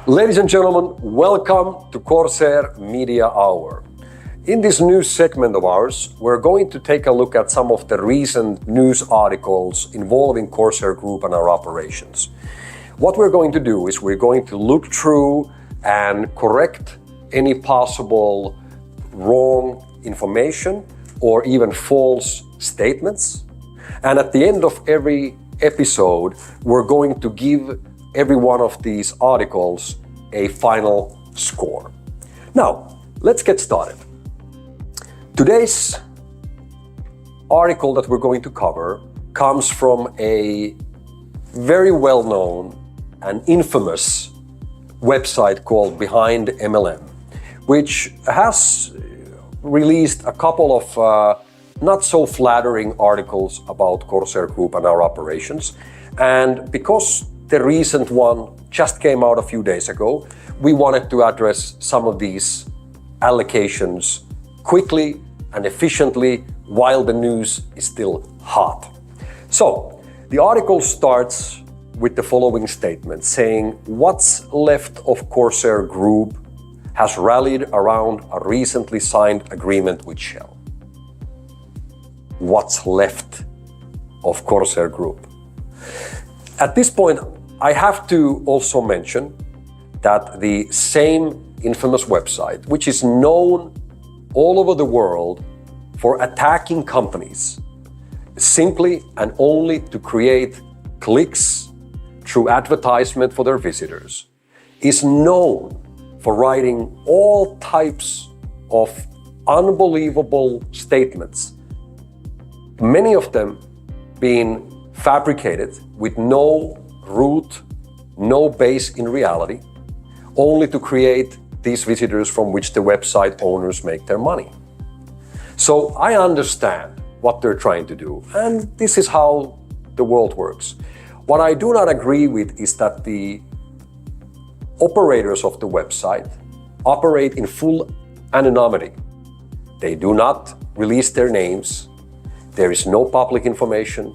Ladies and gentlemen, welcome to Corsair Media Hour. In this news segment of ours, we're going to take a look at some of the recent news articles involving Corsair Group and our operations. What we're going to do is we're going to look through and correct any possible wrong information or even false statements. And at the end of every episode, we're going to give every one of these articles a final score. Now, let's get started. Today's article that we're going to cover comes from a very well-known and infamous website called Behind MLM, which has released a couple of not so flattering articles about Corsair Group and our operations. And because the recent one just came out a few days ago, we wanted to address some of these allegations quickly and efficiently while the news is still hot. So, the article starts with the following statement saying, "What's left of Corsair Group has rallied around a recently signed agreement with Shell." What's left of Corsair Group? At this point, I have to also mention that the same infamous website, which is known all over the world for attacking companies simply and only to create clicks through advertisement for their visitors, is known for writing all types of unbelievable statements, many of them being fabricated with no root, no base in reality, only to create these visitors from which the website owners make their money. So I understand what they're trying to do, and this is how the world works. What I do not agree with is that the operators of the website operate in full anonymity. They do not release their names. There is no public information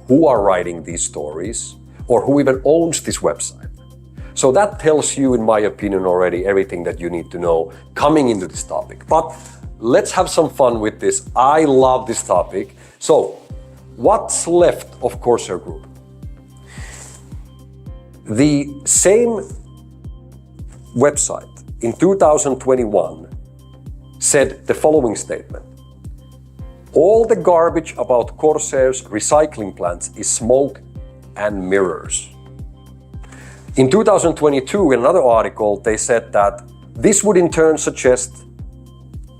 who are writing these stories or who even owns this website. So that tells you, in my opinion, already everything that you need to know coming into this topic. But let's have some fun with this. I love this topic. So, what's left of Corsair Group? The same website in 2021 said the following statement: "All the garbage about Corsair's recycling plants is smoke and mirrors." In 2022, in another article, they said that this would in turn suggest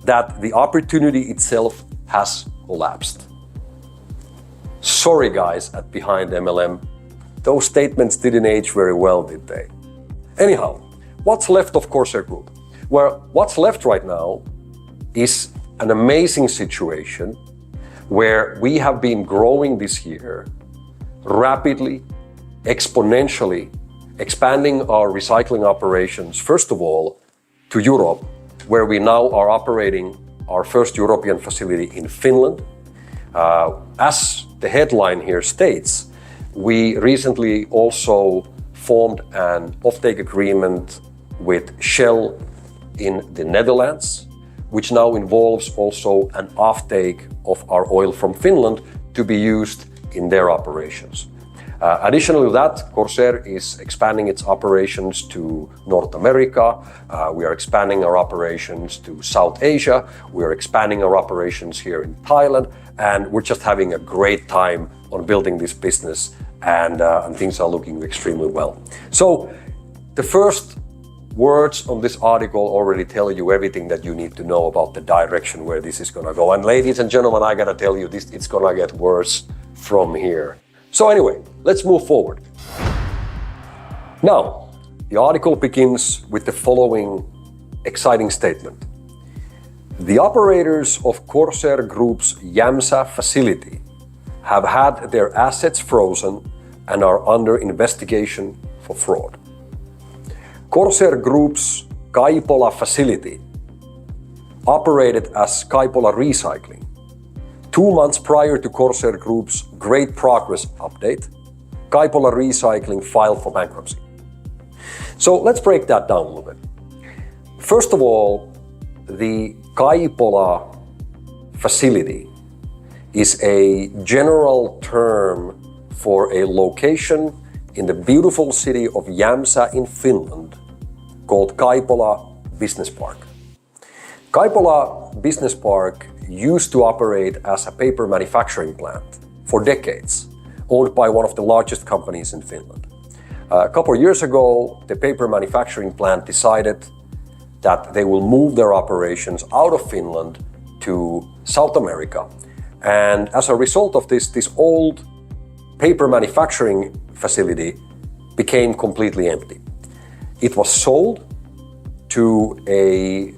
that the opportunity itself has collapsed. Sorry guys at Behind MLM, those statements didn't age very well, did they? Anyhow, what's left of Corsair Group? Well, what's left right now is an amazing situation where we have been growing this year rapidly, exponentially, expanding our recycling operations, first of all, to Europe, where we now are operating our first European facility in Finland. As the headline here states, we recently also formed an offtake agreement with Shell in the Netherlands, which now involves also an offtake of our oil from Finland to be used in their operations. Additionally to that, Corsair is expanding its operations to North America. We are expanding our operations to South Asia. We are expanding our operations here in Thailand, and we're just having a great time on building this business, and things are looking extremely well. So the first words on this article already tell you everything that you need to know about the direction where this is gonna go. And ladies and gentlemen, I gotta tell you, it's gonna get worse from here. So anyway, let's move forward. Now, the article begins with the following exciting statement. "The operators of Corsair Group's Jämsä facility have had their assets frozen and are under investigation for fraud." Corsair Group's Kaipola facility operated as Kaipola Recycling. 2 months prior to Corsair Group's Great Progress update, Kaipola Recycling filed for bankruptcy. So let's break that down a little bit. First of all, the Kaipola facility is a general term for a location in the beautiful city of Jämsä in Finland called Kaipola Business Park. Kaipola Business Park used to operate as a paper manufacturing plant for decades, owned by one of the largest companies in Finland. A couple of years ago, the paper manufacturing plant decided that they will move their operations out of Finland to South America. And as a result of this old paper manufacturing facility became completely empty. It was sold to a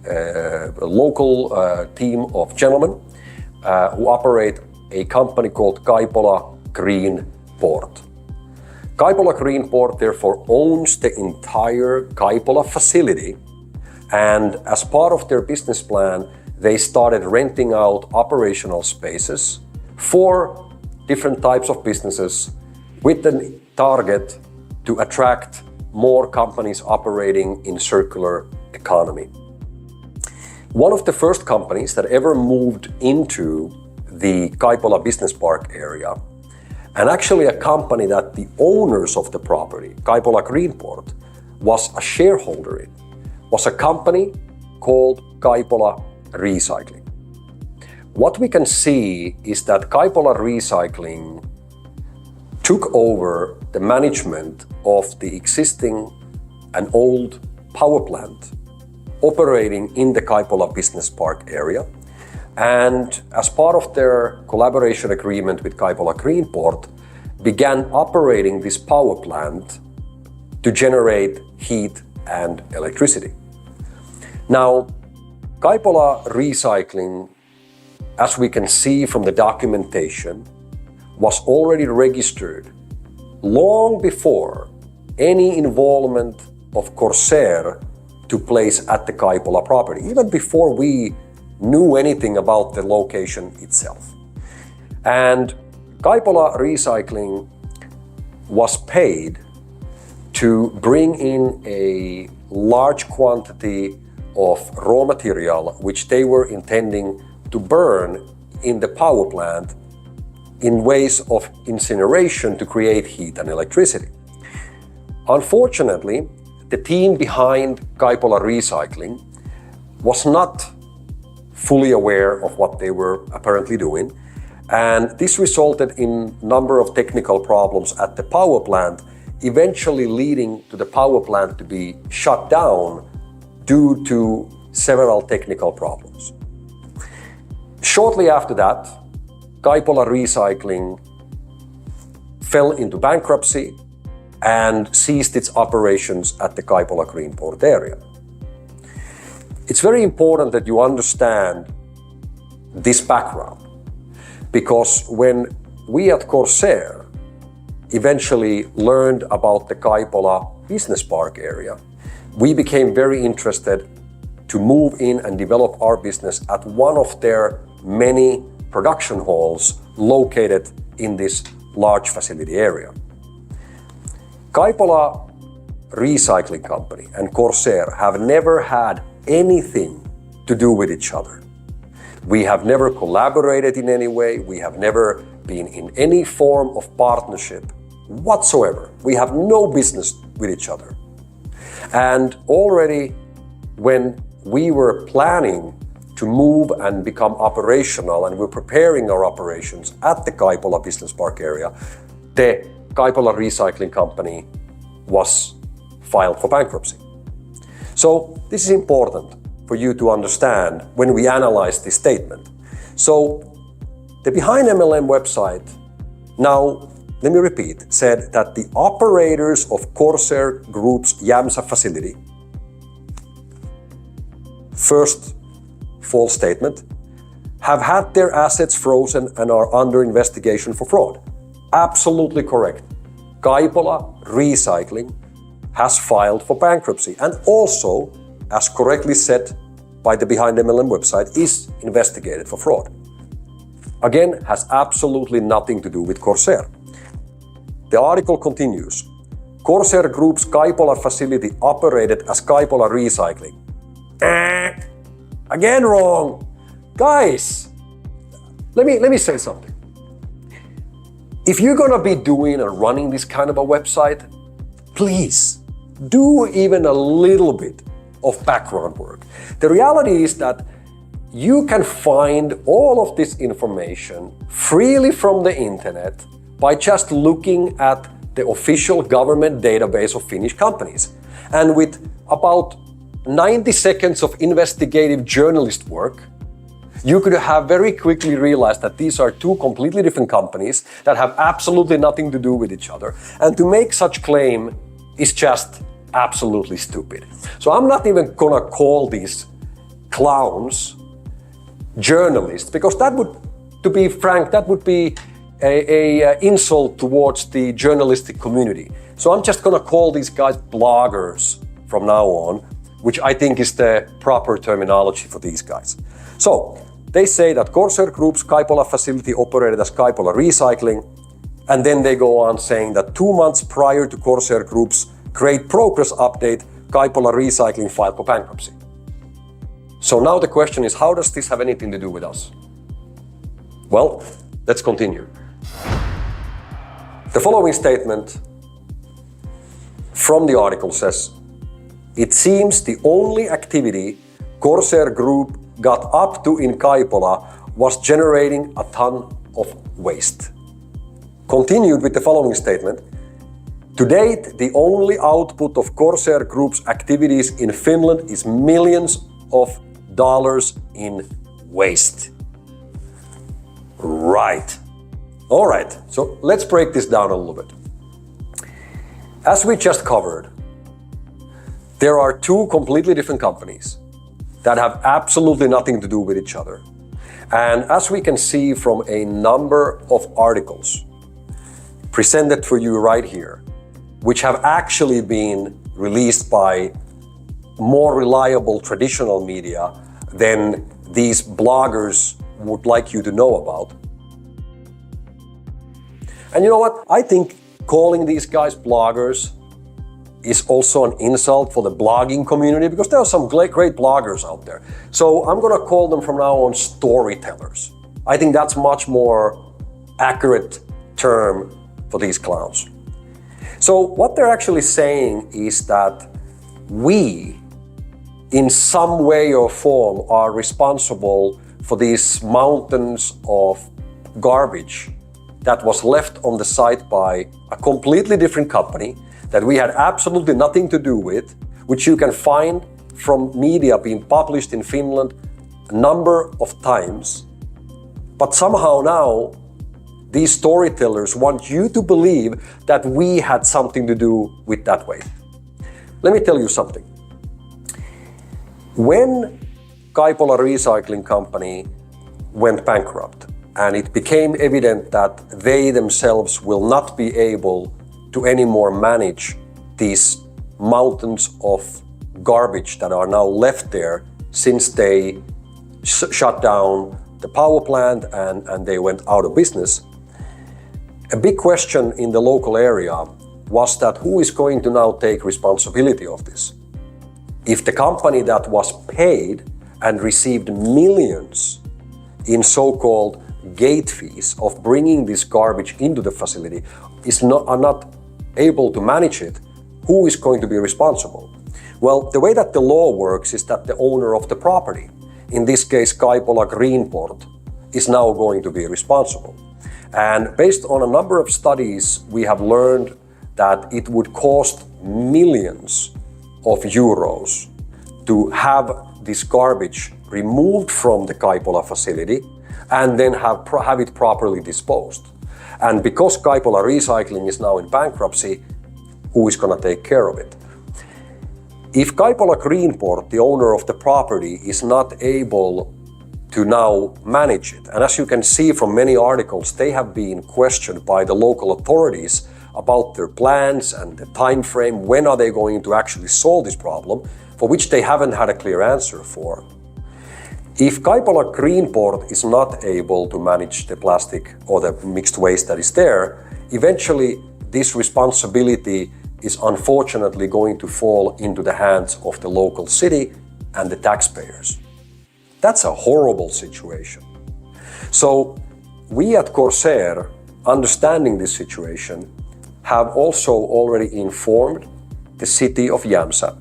local team of gentlemen who operate a company called Kaipola Green Port. Kaipola Green Port therefore owns the entire Kaipola facility, and as part of their business plan, they started renting out operational spaces for different types of businesses with the target to attract more companies operating in circular economy. One of the first companies that ever moved into the Kaipola Business Park area, and actually a company that the owners of the property, Kaipola Greenport, was a shareholder in, was a company called Kaipola Recycling. What we can see is that Kaipola Recycling took over the management of the existing and old power plant operating in the Kaipola Business Park area. And as part of their collaboration agreement with Kaipola Greenport, began operating this power plant to generate heat and electricity. Now, Kaipola Recycling, as we can see from the documentation, was already registered long before any involvement of Corsair took place at the Kaipola property, even before we knew anything about the location itself. And Kaipola Recycling was paid to bring in a large quantity of raw material which they were intending to burn in the power plant in ways of incineration to create heat and electricity. Unfortunately, the team behind Kaipola Recycling was not fully aware of what they were apparently doing, and this resulted in a number of technical problems at the power plant, eventually leading to the power plant to be shut down due to several technical problems. Shortly after that, Kaipola Recycling fell into bankruptcy and ceased its operations at the Kaipola Greenport area. It's very important that you understand this background, because when we at Corsair eventually learned about the Kaipola Business Park area, we became very interested to move in and develop our business at one of their many production halls located in this large facility area. Kaipola Recycling Company and Corsair have never had anything to do with each other. We have never collaborated in any way. We have never been in any form of partnership whatsoever. We have no business with each other. And already when we were planning to move and become operational, and we're preparing our operations at the Kaipola Business Park area, the Kaipola Recycling Company was filed for bankruptcy. So this is important for you to understand when we analyze this statement. So the Behind MLM website, now let me repeat, said that the operators of Corsair Group's Jämsä facility, first false statement, have had their assets frozen and are under investigation for fraud. Absolutely correct. Kaipola Recycling has filed for bankruptcy and also, as correctly said by the Behind MLM website, is investigated for fraud. Again, has absolutely nothing to do with Corsair. The article continues. Corsair Group's Kaipola facility operated as Kaipola Recycling. Again wrong. Guys, let me say something. If you're gonna be doing and running this kind of a website, please do even a little bit of background work. The reality is that you can find all of this information freely from the internet by just looking at the official government database of Finnish companies. And with about 90 seconds of investigative journalist work, you could have very quickly realized that these are two completely different companies that have absolutely nothing to do with each other. And to make such claim is just absolutely stupid. So I'm not even gonna call these clowns journalists, because that would, to be frank, that would be a insult towards the journalistic community. So I'm just gonna call these guys bloggers from now on, which I think is the proper terminology for these guys. So they say that Corsair Group's Kaipola facility operated as Kaipola Recycling, and then they go on saying that 2 months prior to Corsair Group's Great Progress update, Kaipola Recycling filed for bankruptcy. So now the question is, how does this have anything to do with us? Well, let's continue. The following statement from the article says, it seems the only activity Corsair Group got up to in Kaipola was generating a ton of waste. Continued with the following statement, to date, the only output of Corsair Group's activities in Finland is millions of dollars in waste. Right. All right, so let's break this down a little bit. As we just covered, there are two completely different companies that have absolutely nothing to do with each other. And as we can see from a number of articles presented for you right here, which have actually been released by more reliable traditional media than these bloggers would like you to know about. And you know what? I think calling these guys bloggers is also an insult for the blogging community, because there are some great bloggers out there. So I'm gonna call them from now on storytellers. I think that's much more accurate term for these clowns. So what they're actually saying is that we, in some way or form, are responsible for these mountains of garbage that was left on the site by a completely different company that we had absolutely nothing to do with, which you can find from media being published in Finland a number of times. But somehow now, these storytellers want you to believe that we had something to do with that waste. Let me tell you something. When Kaipola Recycling Company went bankrupt, and it became evident that they themselves will not be able to anymore manage these mountains of garbage that are now left there since they shut down the power plant and they went out of business. A big question in the local area was that who is going to now take responsibility of this? If the company that was paid and received millions in so-called gate fees of bringing this garbage into the facility are not able to manage it, who is going to be responsible? Well, the way that the law works is that the owner of the property, in this case Kaipola Greenport, is now going to be responsible. And based on a number of studies, we have learned that it would cost millions of euros to have this garbage removed from the Kaipola facility and then have it properly disposed. And because Kaipola Recycling is now in bankruptcy, who is going to take care of it? If Kaipola Greenport, the owner of the property, is not able to now manage it, and as you can see from many articles, they have been questioned by the local authorities about their plans and the time frame, when are they going to actually solve this problem, for which they haven't had a clear answer for. If Kaipola Greenport is not able to manage the plastic or the mixed waste that is there, eventually this responsibility is unfortunately going to fall into the hands of the local city and the taxpayers. That's a horrible situation. So we at Corsair, understanding this situation, have also already informed the city of Jämsä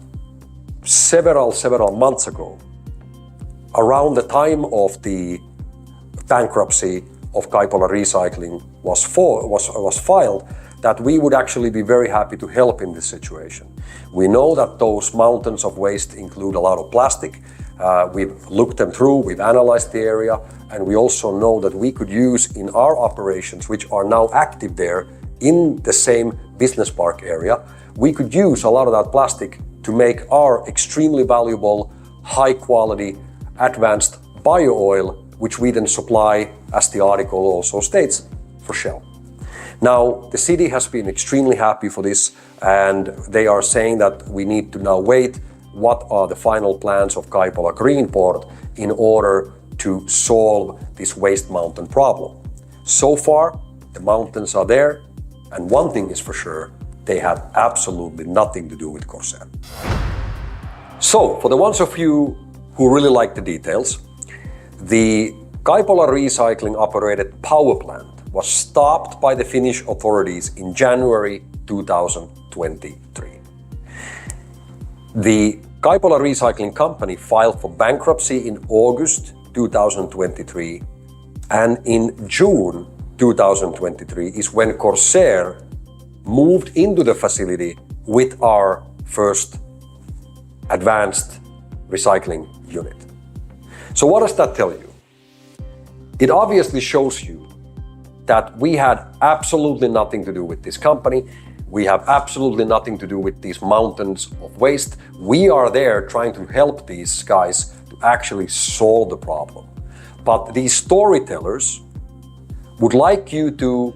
several months ago, around the time of the bankruptcy of Kaipola Recycling was filed, that we would actually be very happy to help in this situation. We know that those mountains of waste include a lot of plastic. We've looked them through, we've analyzed the area, and we also know that we could use in our operations, which are now active there in the same business park area, we could use a lot of that plastic to make our extremely valuable, high quality, advanced bio-oil, which we then supply, as the article also states, for Shell. Now, the city has been extremely happy for this, and they are saying that we need to now wait what are the final plans of Kaipola Greenport in order to solve this waste mountain problem. So far, the mountains are there, and one thing is for sure, they have absolutely nothing to do with Corsair. So, for the ones of you who really like the details, the Kaipola Recycling operated power plant was stopped by the Finnish authorities in January 2023. The Kaipola Recycling company filed for bankruptcy in August 2023, and in June 2023 is when Corsair moved into the facility with our first advanced recycling unit. So what does that tell you? It obviously shows you that we had absolutely nothing to do with this company. We have absolutely nothing to do with these mountains of waste. We are there trying to help these guys to actually solve the problem. But these storytellers would like you to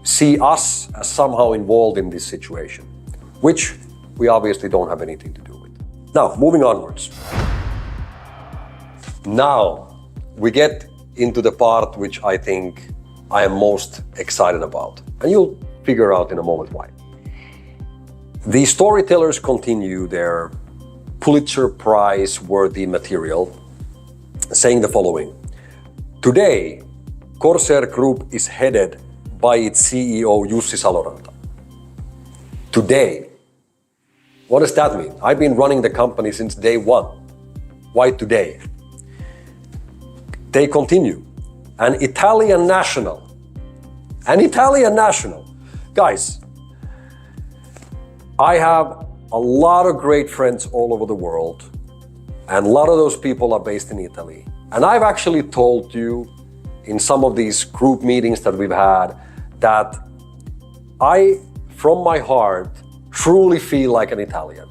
see us as somehow involved in this situation, which we obviously don't have anything to do with. Now, moving onwards. Now, we get into the part which I think I am most excited about, and you'll figure out in a moment why. The storytellers continue their Pulitzer Prize-worthy material, saying the following. Today, Corsair Group is headed by its CEO Jussi Saloranta. Today. What does that mean? I've been running the company since day one. Why today? They continue. An Italian national. Guys, I have a lot of great friends all over the world, and a lot of those people are based in Italy. And I've actually told you in some of these group meetings that we've had that I, from my heart, truly feel like an Italian.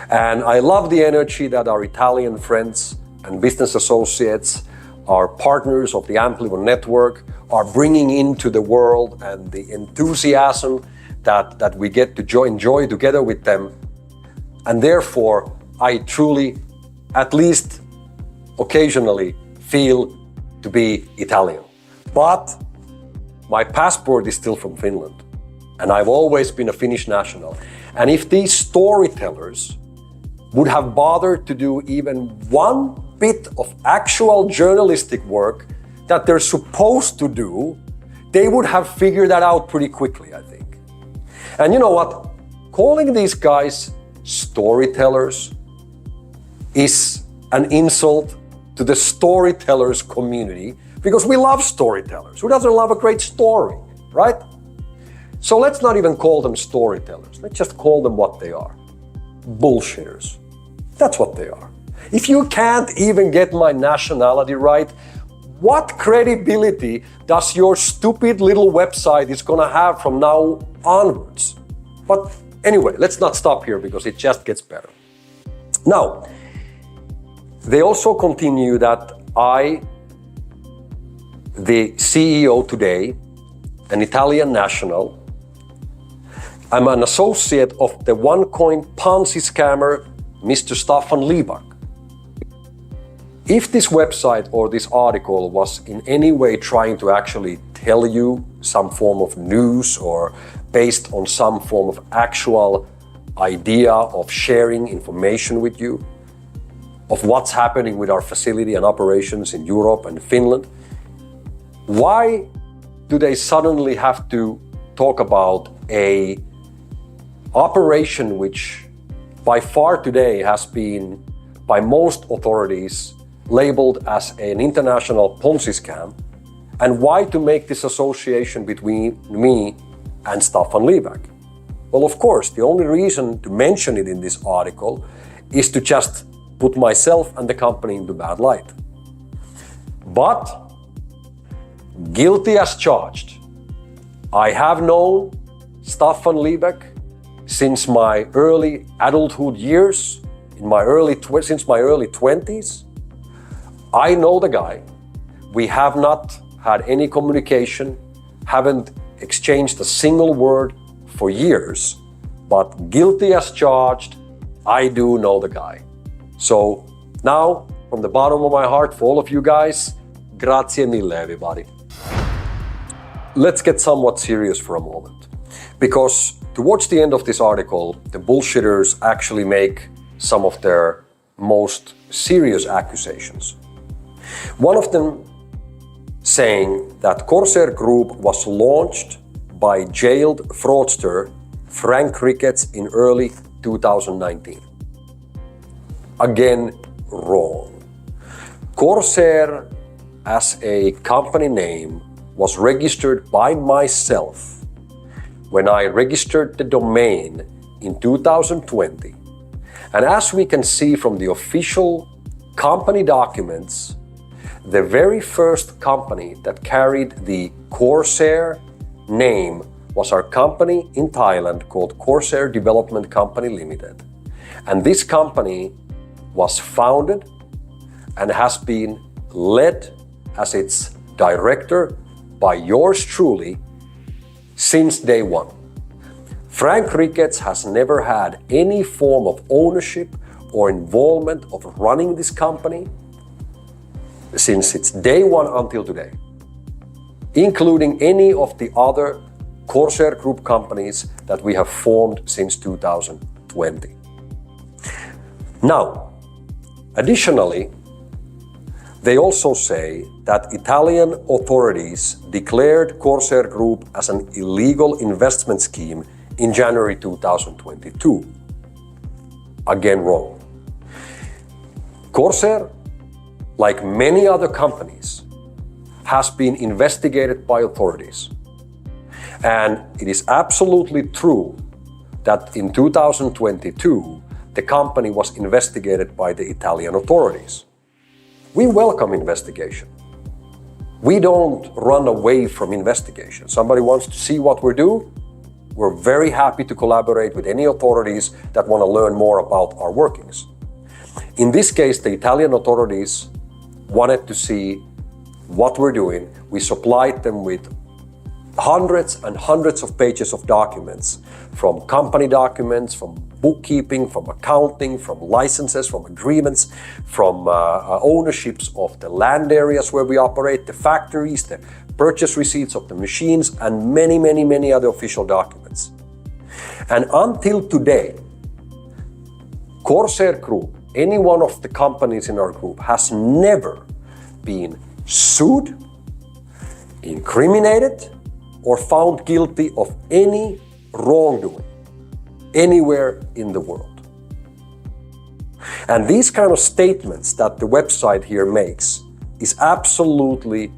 And I love the energy that our Italian friends and business associates, our partners of the Amplivo network, are bringing into the world, and the enthusiasm that we get to enjoy together with them. And therefore, I truly, at least occasionally, feel to be Italian. But my passport is still from Finland, and I've always been a Finnish national. And if these storytellers would have bothered to do even one bit of actual journalistic work that they're supposed to do, they would have figured that out pretty quickly, I think. And you know what? Calling these guys storytellers is an insult to the storytellers community, because we love storytellers. Who doesn't love a great story, right? So let's not even call them storytellers. Let's just call them what they are. Bullshitters. That's what they are. If you can't even get my nationality right, what credibility does your stupid little website is gonna have from now onwards? But anyway, let's not stop here because it just gets better. Now, they also continue that I, the CEO today, an Italian national, I'm an associate of the one-coin Ponzi scammer, Mr. Staffan Liebach. If this website or this article was in any way trying to actually tell you some form of news or based on some form of actual idea of sharing information with you, of what's happening with our facility and operations in Europe and Finland. Why do they suddenly have to talk about a operation which by far today has been by most authorities labeled as an international Ponzi scam, and why to make this association between me and Staffan Liebeck? Well, of course, the only reason to mention it in this article is to just put myself and the company into bad light. But guilty as charged. I have known Staffan Liebeck since my early adulthood years, since my early 20s. I know the guy. We have not had any communication, haven't exchanged a single word for years, but guilty as charged, I do know the guy. So now, from the bottom of my heart, for all of you guys, grazie mille, everybody. Let's get somewhat serious for a moment, because towards the end of this article, the bullshitters actually make some of their most serious accusations. One of them saying that Corsair Group was launched by jailed fraudster Frank Ricketts in early 2019. Again, wrong. Corsair as a company name was registered by myself when I registered the domain in 2020. And as we can see from the official company documents, the very first company that carried the Corsair name was our company in Thailand called Corsair Development Company Limited. And this company was founded and has been led as its director by yours truly since day one. Frank Ricketts has never had any form of ownership or involvement of running this company since its day one until today, including any of the other Corsair Group companies that we have formed since 2020. Now, additionally, they also say that Italian authorities declared Corsair Group as an illegal investment scheme in January 2022. Again, wrong. Corsair, like many other companies, has been investigated by authorities. And it is absolutely true that in 2022, the company was investigated by the Italian authorities. We welcome investigation. We don't run away from investigation. Somebody wants to see what we do, we're very happy to collaborate with any authorities that want to learn more about our workings. In this case, the Italian authorities wanted to see what we're doing. We supplied them with hundreds and hundreds of pages of documents, from company documents, from bookkeeping, from accounting, from licenses, from agreements, from ownerships of the land areas where we operate, the factories, the purchase receipts of the machines, and many, many, many other official documents. And until today, Corsair Group, any one of the companies in our group, has never been sued, incriminated, or found guilty of any wrongdoing anywhere in the world. And these kind of statements that the website here makes is absolutely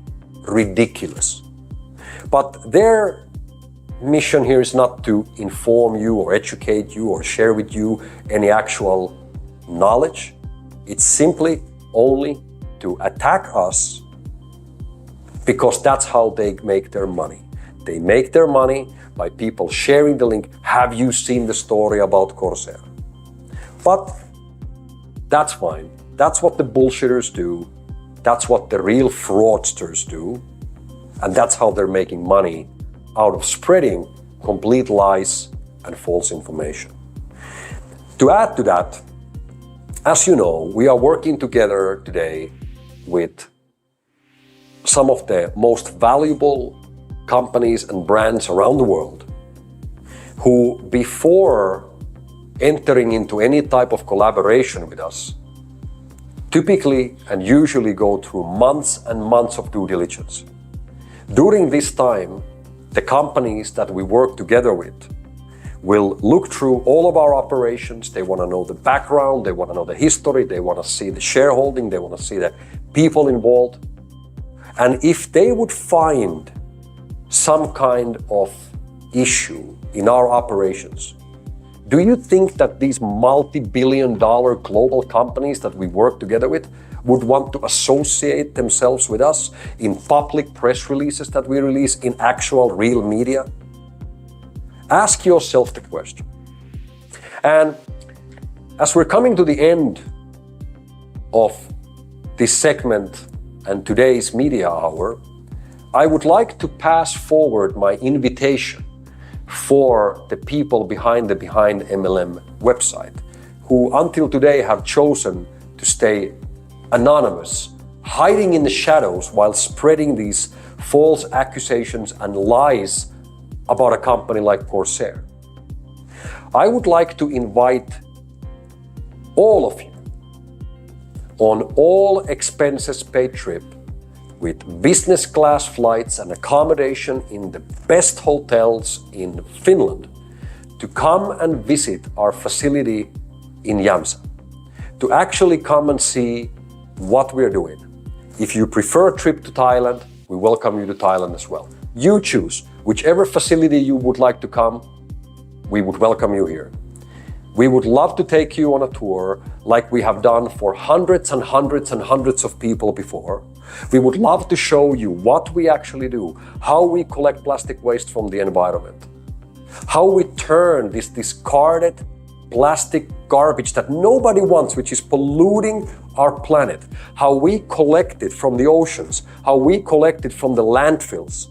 ridiculous. But their mission here is not to inform you or educate you or share with you any actual knowledge. It's simply only to attack us, because that's how they make their money. They make their money by people sharing the link. Have you seen the story about Corsair? But that's fine. That's what the bullshitters do. That's what the real fraudsters do. And that's how they're making money out of spreading complete lies and false information. To add to that, as you know, we are working together today with some of the most valuable companies and brands around the world who, before entering into any type of collaboration with us, typically and usually go through months and months of due diligence. During this time, the companies that we work together with will look through all of our operations. They want to know the background, they want to know the history, they want to see the shareholding, they want to see the people involved. And if they would find some kind of issue in our operations, do you think that these multi-billion-dollar global companies that we work together with would want to associate themselves with us in public press releases that we release in actual real media? Ask yourself the question. And as we're coming to the end of this segment and today's media hour, I would like to pass forward my invitation for the people behind the Behind MLM website, who until today have chosen to stay anonymous, hiding in the shadows while spreading these false accusations and lies about a company like Corsair. I would like to invite all of you on all expenses paid trip with business class flights and accommodation in the best hotels in Finland to come and visit our facility in Jämsä, to actually come and see what we're doing. If you prefer a trip to Thailand, we welcome you to Thailand as well. You choose whichever facility you would like to come, we would welcome you here. We would love to take you on a tour like we have done for hundreds and hundreds and hundreds of people before. We would love to show you what we actually do, how we collect plastic waste from the environment, how we turn this discarded plastic garbage that nobody wants, which is polluting our planet, how we collect it from the oceans, how we collect it from the landfills,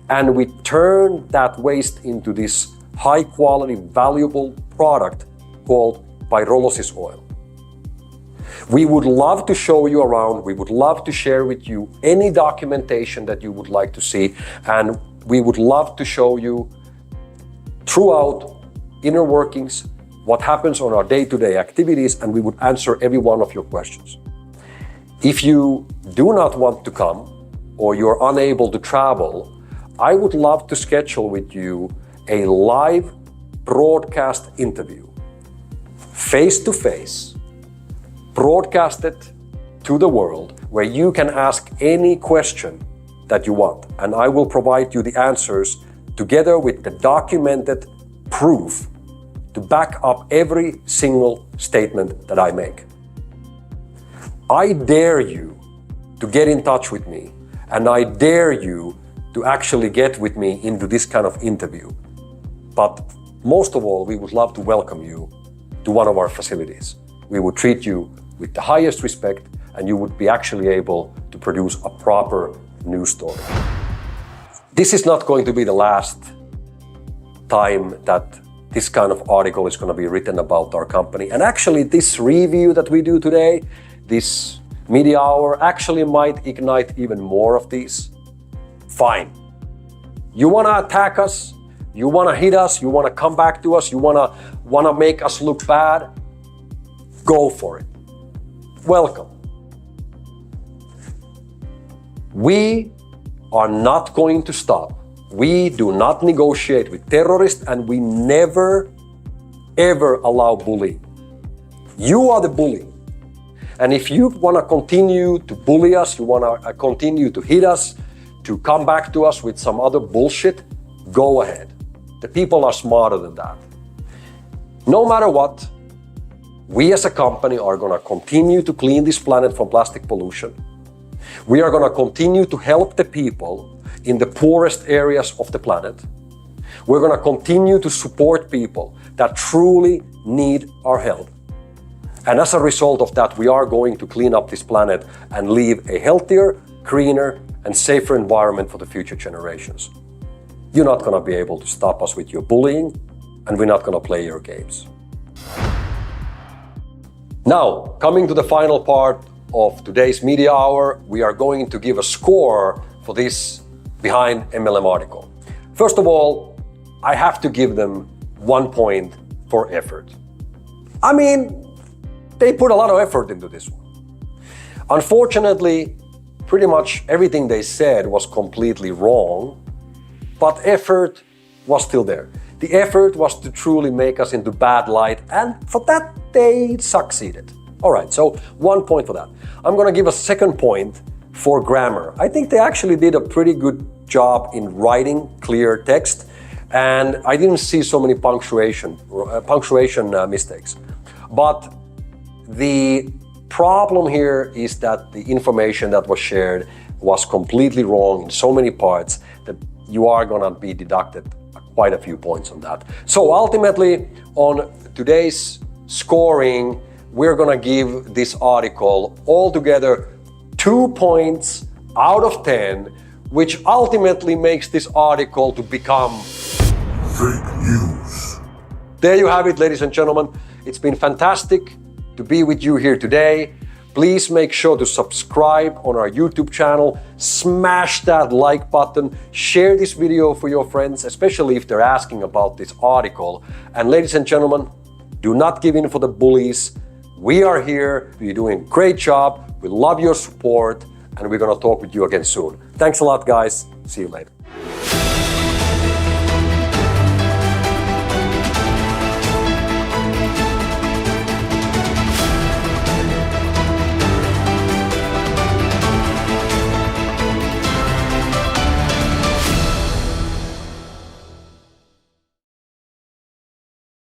and we turn that waste into this high quality, valuable product called pyrolysis oil. We would love to show you around, we would love to share with you any documentation that you would like to see, and we would love to show you throughout inner workings what happens on our day-to-day activities, and we would answer every one of your questions. If you do not want to come or you're unable to travel, I would love to schedule with you a live broadcast interview, face-to-face, broadcasted to the world, where you can ask any question that you want, and I will provide you the answers together with the documented proof to back up every single statement that I make. I dare you to get in touch with me, and I dare you to actually get with me into this kind of interview. But most of all, we would love to welcome you to one of our facilities. We would treat you with the highest respect, and you would be actually able to produce a proper news story. This is not going to be the last time that this kind of article is going to be written about our company. And actually, this review that we do today, this media hour, actually might ignite even more of these. Fine. You want to attack us, you want to hit us, you want to come back to us, you want to make us look bad, go for it. Welcome. We are not going to stop. We do not negotiate with terrorists, and we never, ever allow bullying. You are the bully. And if you want to continue to bully us, you want to continue to hit us, to come back to us with some other bullshit, go ahead. The people are smarter than that. No matter what, we as a company are going to continue to clean this planet from plastic pollution. We are going to continue to help the people in the poorest areas of the planet. We're going to continue to support people that truly need our help. And as a result of that, we are going to clean up this planet and leave a healthier, greener, and safer environment for the future generations. You're not going to be able to stop us with your bullying, and we're not going to play your games. Now, coming to the final part of today's media hour, we are going to give a score for this Behind MLM article. First of all, I have to give them 1 point for effort. I mean, they put a lot of effort into this one. Unfortunately, pretty much everything they said was completely wrong, but effort was still there. The effort was to truly make us into bad light, and for that they succeeded. All right, so 1 point for that. I'm gonna give a 2nd point for grammar. I think they actually did a pretty good job in writing clear text, and I didn't see so many punctuation mistakes. But the problem here is that the information that was shared was completely wrong in so many parts that you are gonna be deducted quite a few points on that. So ultimately, on today's scoring, we're gonna give this article altogether 2 points out of 10, which ultimately makes this article to become fake news. There you have it, ladies and gentlemen. It's been fantastic to be with you here today. Please make sure to subscribe on our YouTube channel, smash that like button, share this video for your friends, especially if they're asking about this article. And ladies and gentlemen, do not give in for the bullies. We are here, you're doing a great job, we love your support, and we're gonna talk with you again soon. Thanks a lot, guys. See you later.